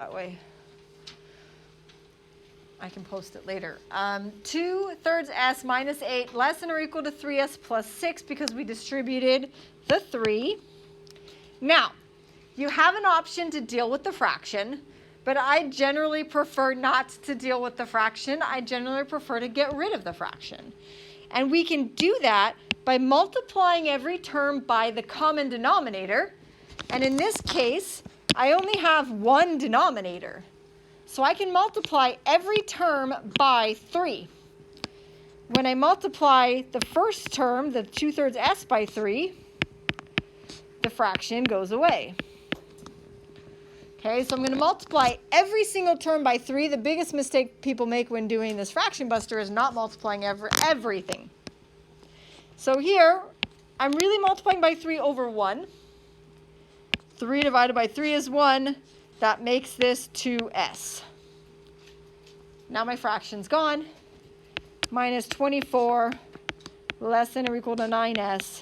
That way I can post it later. 2/3 s minus 8 less than or equal to 3s plus 6 because we distributed the 3. Now, you have an option to deal with the fraction, but I generally prefer not to deal with the fraction. I generally prefer to get rid of the fraction. And we can do that by multiplying every term by the common denominator. And in this case, I only have one denominator. So I can multiply every term by 3. When I multiply the first term, the 2/3 s by 3, the fraction goes away. Okay, so I'm going to multiply every single term by 3. The biggest mistake people make when doing this fraction buster is not multiplying everything. So here, I'm really multiplying by 3 over 1. 3 divided by 3 is 1. That makes this 2s. Now my fraction's gone. Minus 24 less than or equal to 9s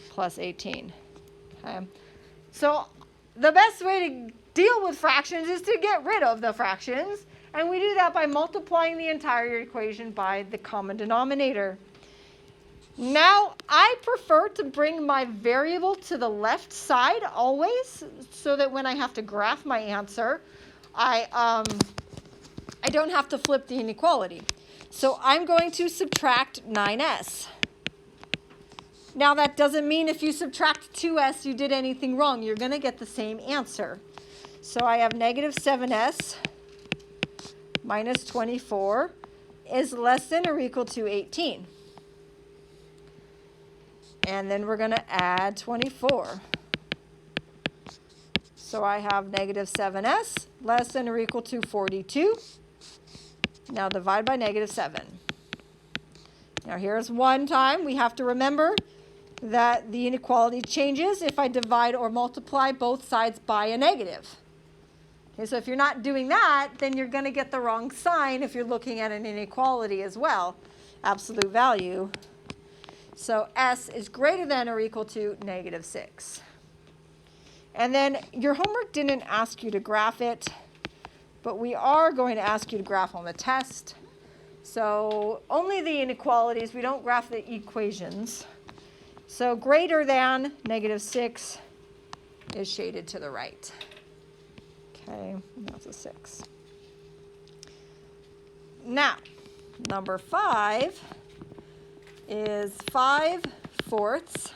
plus 18. Okay. So the best way to deal with fractions is to get rid of the fractions. And we do that by multiplying the entire equation by the common denominator. Now, I prefer to bring my variable to the left side always, so that when I have to graph my answer, I don't have to flip the inequality. So I'm going to subtract 9s. Now, that doesn't mean if you subtract 2s, you did anything wrong. You're going to get the same answer. So I have negative 7s minus 24 is less than or equal to 18. And then we're going to add 24. So I have negative 7s less than or equal to 42. Now divide by negative 7. Now here's one time. We have to remember that the inequality changes if I divide or multiply both sides by a negative. Okay, so if you're not doing that, then you're going to get the wrong sign if you're looking at an inequality as well. Absolute value. So s is greater than or equal to negative 6. And then your homework didn't ask you to graph it, but we are going to ask you to graph on the test. So only the inequalities, we don't graph the equations. So greater than negative 6 is shaded to the right. Okay, that's a 6. Now, number 5 is 5/4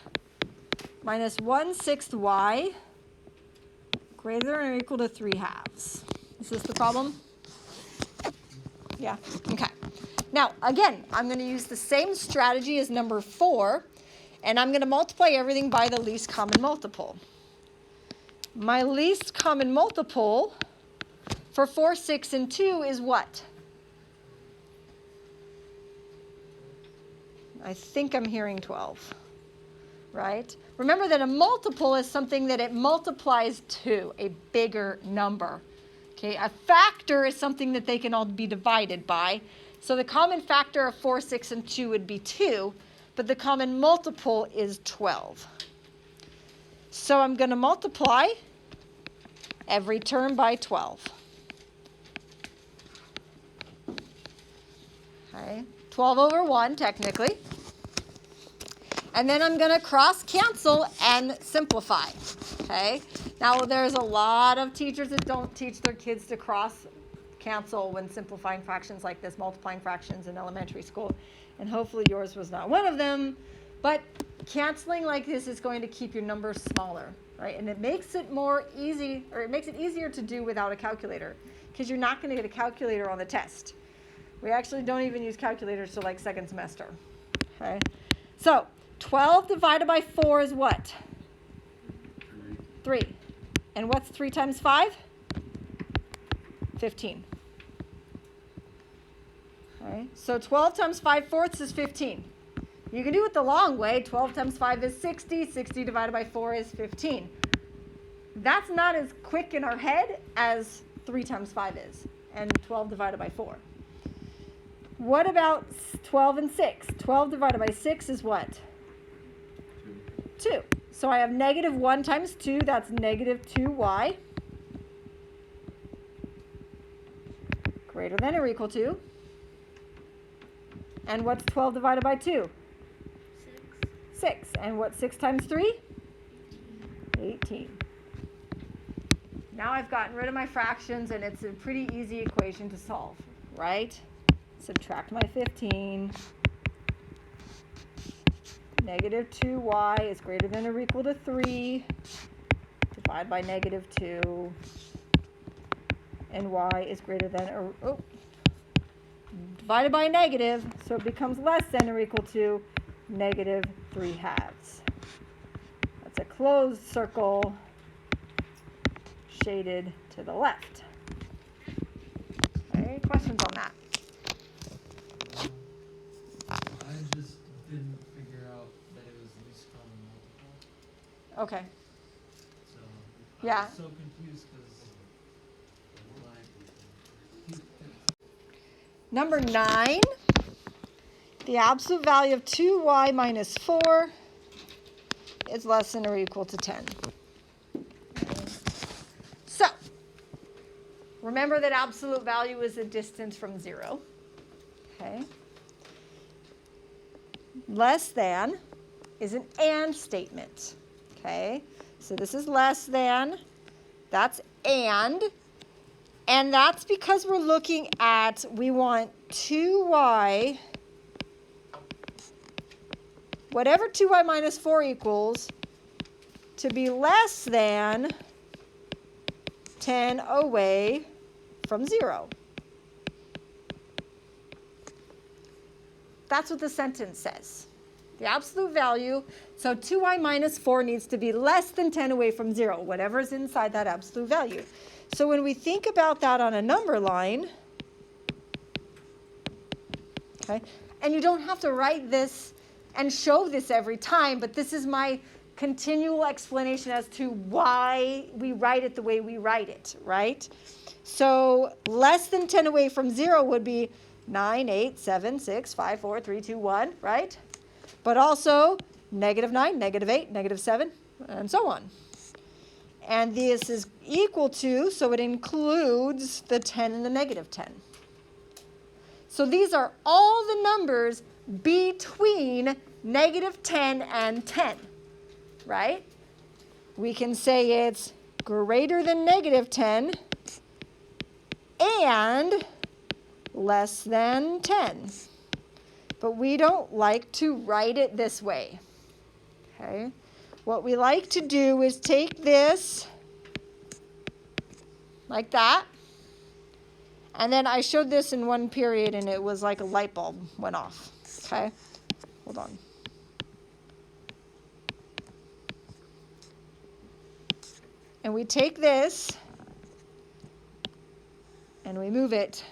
minus 1/6 y greater than or equal to 3/2. Is this the problem? Yeah, okay. Now, again, I'm going to use the same strategy as number 4, and I'm going to multiply everything by the least common multiple. My least common multiple for 4, 6, and 2 is what? I think I'm hearing 12, right? Remember that a multiple is something that it multiplies to, a bigger number. Okay, a factor is something that they can all be divided by. So the common factor of 4, 6, and 2 would be 2, but the common multiple is 12. So I'm going to multiply every term by 12. Okay, 12 over 1, technically. And then I'm going to cross cancel and simplify. Okay, now there's a lot of teachers that don't teach their kids to cross cancel when simplifying fractions like this, multiplying fractions in elementary school. And hopefully yours was not one of them. But canceling like this is going to keep your numbers smaller, right? And it makes it more easy, or it makes it easier to do without a calculator, because you're not going to get a calculator on the test. We actually don't even use calculators till like second semester. Okay, so 12 divided by 4 is what? 3. And what's 3 times 5? 15. Okay, so 12 times 5/4 is 15. You can do it the long way. 12 times 5 is 60. 60 divided by 4 is 15. That's not as quick in our head as 3 times 5 is, and 12 divided by 4. What about 12 and 6? 12 divided by 6 is what? 2. So I have negative 1 times 2. That's negative 2y. greater than or equal to? And what's 12 divided by 2? 6. And what's 6 times 3? 18. Now I've gotten rid of my fractions, and it's a pretty easy equation to solve, right? Subtract my 15. Negative 2y is greater than or equal to 3. Divide by negative 2. And y is greater than or divided by a negative, so it becomes less than or equal to negative 3 halves. That's a closed circle shaded to the left. Okay, questions on that? I just didn't figure out that it was least common multiple. Okay. So Yeah. I was so confused because Number 9, the absolute value of 2y minus 4 is less than or equal to 10. So, remember that absolute value is a distance from 0. Okay. Less than is an and statement. Okay. So this is less than, that's and that's because we're looking at, we want 2y, whatever 2y minus 4 equals, to be less than 10 away from 0. That's what the sentence says. The absolute value, so 2y minus 4 needs to be less than 10 away from 0, whatever's inside that absolute value. So when we think about that on a number line, okay, and you don't have to write this and show this every time, but this is my continual explanation as to why we write it the way we write it, right? So less than 10 away from 0 would be 9, 8, 7, 6, 5, 4, 3, 2, 1, right? But also negative 9, negative 8, negative 7, and so on. And this is equal to, so it includes the 10 and the negative 10. So these are all the numbers between negative 10 and 10, right? We can say it's greater than negative 10 and less than 10. But we don't like to write it this way, okay? What we like to do is take this like that. And then I showed this in one period, and it was like a light bulb went off, okay? Hold on. And we take this, and we move it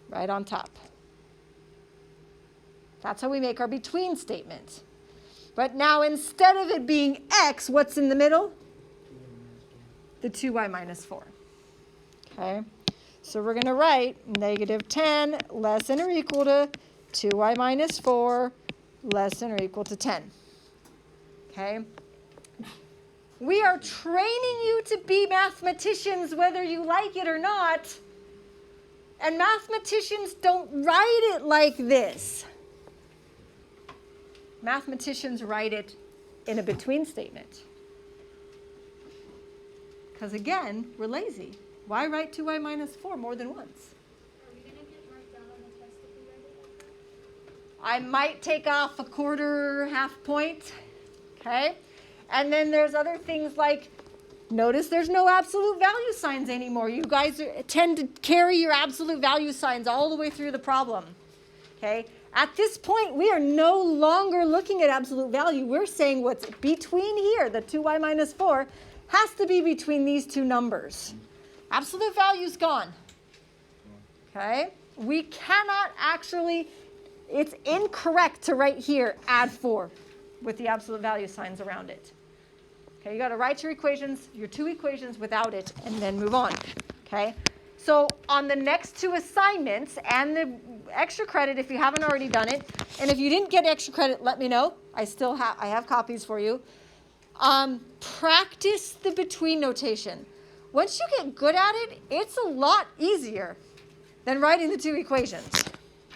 right on top. That's how we make our between statement. But now instead of it being x, what's in the middle? The 2y minus 4. Okay? So we're going to write negative 10 less than or equal to 2y minus 4 less than or equal to 10. Okay? We are training you to be mathematicians whether you like it or not. And mathematicians don't write it like this. Mathematicians write it in a between statement. Because again, we're lazy. Why write 2y minus 4 more than once? Are we going to get marked down on the test if we write it like that? I might take off a quarter, half point. Okay? And then there's other things like, notice there's no absolute value signs anymore. You guys tend to carry your absolute value signs all the way through the problem. Okay? At this point, we are no longer looking at absolute value. We're saying what's between here, the 2y minus 4, has to be between these two numbers. Absolute value's gone. Okay? We cannot actually, it's incorrect to write here, add 4, with the absolute value signs around it. Okay, you got to write your equations, your two equations without it, and then move on. Okay? So on the next two assignments and the extra credit, if you haven't already done it, and if you didn't get extra credit, let me know. I have copies for you. Practice the between notation. Once you get good at it, it's a lot easier. than writing the two equations.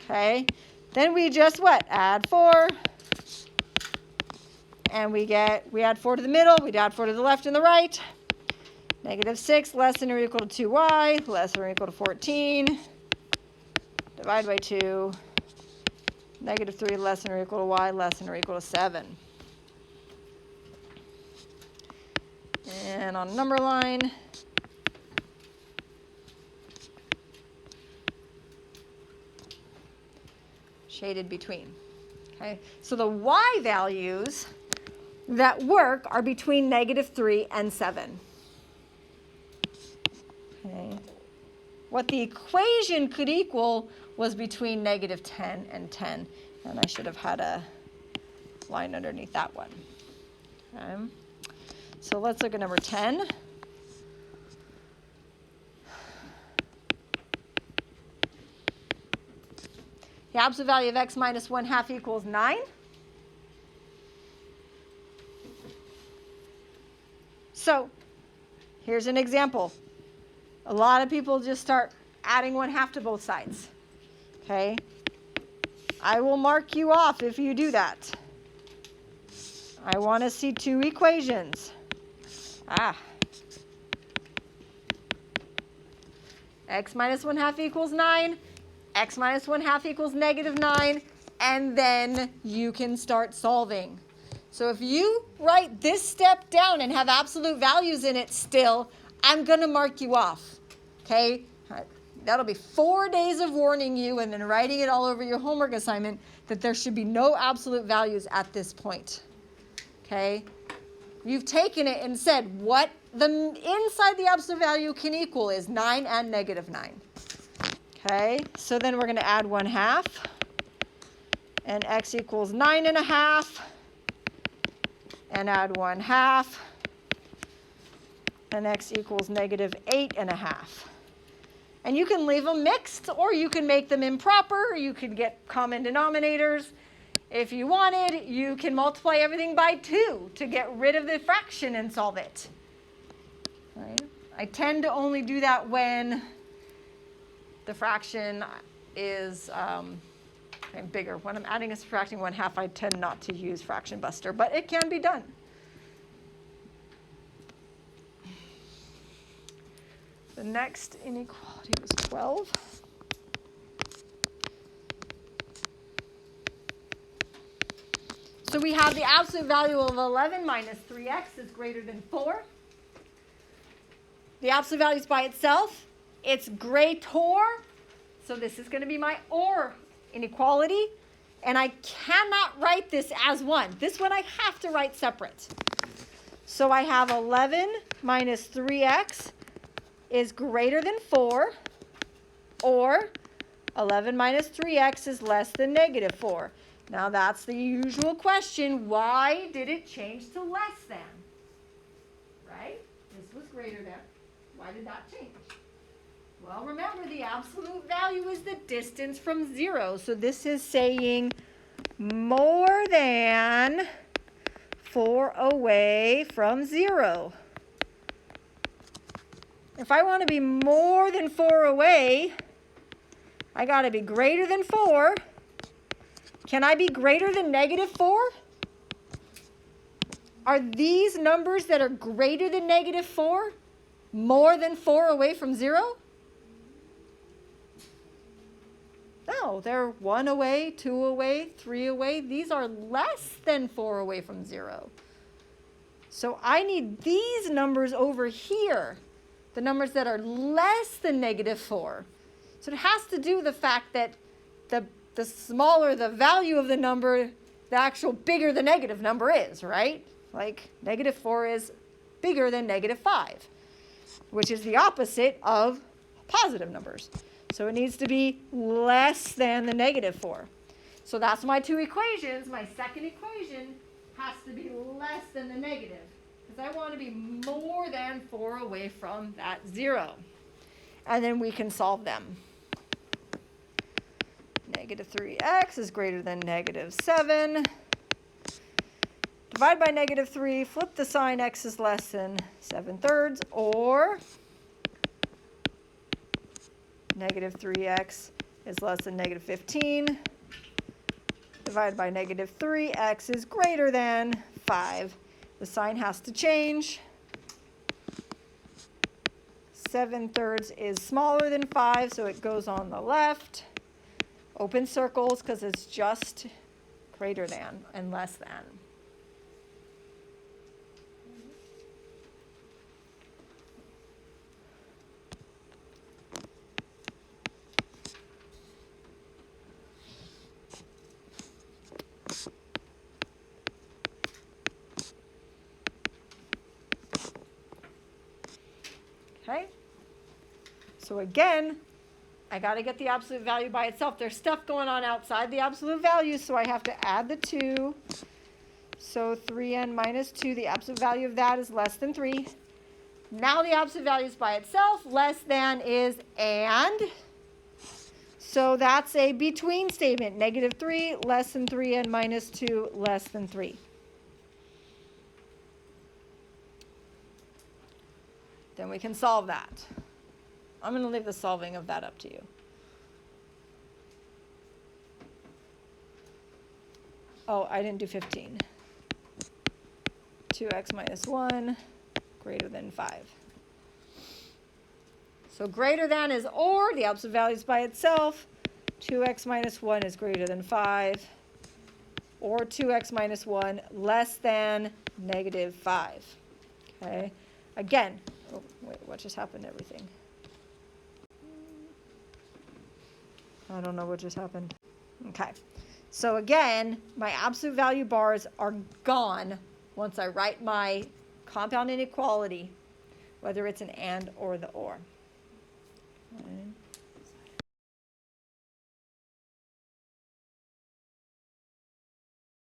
Okay? Then we just what? Add 4. And we add 4 to the middle, we add 4 to the left and the right. -6 less than or equal to 2y, less than or equal to 14. Divide by 2. -3 less than or equal to y, less than or equal to 7. And on number line, shaded between. Okay, so the y values that work are between -3 and 7. Okay. What the equation could equal was between -10 and 10. And I should have had a line underneath that one. Okay. So let's look at number 10. The absolute value of x minus 1/2 equals 9. So here's an example. A lot of people just start adding 1/2 to both sides. Okay? I will mark you off if you do that. I want to see two equations. X minus 1/2 equals 9. X minus 1/2 equals -9. And then you can start solving. So if you write this step down and have absolute values in it still, I'm going to mark you off. Okay? That'll be 4 days of warning you and then writing it all over your homework assignment that there should be no absolute values at this point. Okay? You've taken it and said what the inside the absolute value can equal is 9 and -9. Okay? So then we're going to add 1/2. And x equals 9.5. And add 1/2. And x equals -8.5. And you can leave them mixed, or you can make them improper, or you could get common denominators. If you wanted, you can multiply everything by 2 to get rid of the fraction and solve it. Right? I tend to only do that when the fraction is bigger. When I'm adding a subtracting 1/2, I tend not to use fraction buster, but it can be done. The next inequality was 12. So we have the absolute value of 11 minus 3x is greater than 4. The absolute value is by itself. It's greater. So this is going to be my or inequality. And I cannot write this as 1. This one I have to write separate. So I have 11 minus 3x is greater than 4, or 11 minus 3x is less than -4. Now that's the usual question. Why did it change to less than? Right? This was greater than. Why did that change? Well, remember the absolute value is the distance from 0. So this is saying more than 4 away from 0. If I want to be more than 4 away, I got to be greater than 4. Can I be greater than -4? Are these numbers that are greater than -4 more than 4 away from 0? No, they're 1 away, 2 away, 3 away. These are less than 4 away from 0. So I need these numbers over here. The numbers that are less than -4. So it has to do with the fact that the smaller the value of the number, the actual bigger the negative number is, right? Like -4 is bigger than -5, which is the opposite of positive numbers. So it needs to be less than the -4. So that's my two equations. My second equation has to be less than the negative, because I want to be more than 4 away from that 0. And then we can solve them. -3x is greater than -7. Divide by -3, flip the sign, x is less than 7/3, or negative 3x is less than negative 15, divided by negative 3x is greater than 5. The sign has to change. 7/3 is smaller than 5, so it goes on the left. Open circles because it's just greater than and less than. Okay? So again, I got to get the absolute value by itself. There's stuff going on outside the absolute value, so I have to add the 2. So 3n minus 2, the absolute value of that is less than 3. Now the absolute value is by itself. Less than is and. So that's a between statement. Negative 3, less than 3n minus 2, less than 3. Then we can solve that. I'm going to leave the solving of that up to you. Oh, I didn't do 15. 2x minus 1 greater than 5. So greater than is or, the absolute value is by itself. 2x minus 1 is greater than 5. Or 2x minus 1 less than negative 5. Okay. Again, oh, wait, what just happened to everything? I don't know what just happened. Okay. So again, my absolute value bars are gone once I write my compound inequality, whether it's an and or the or.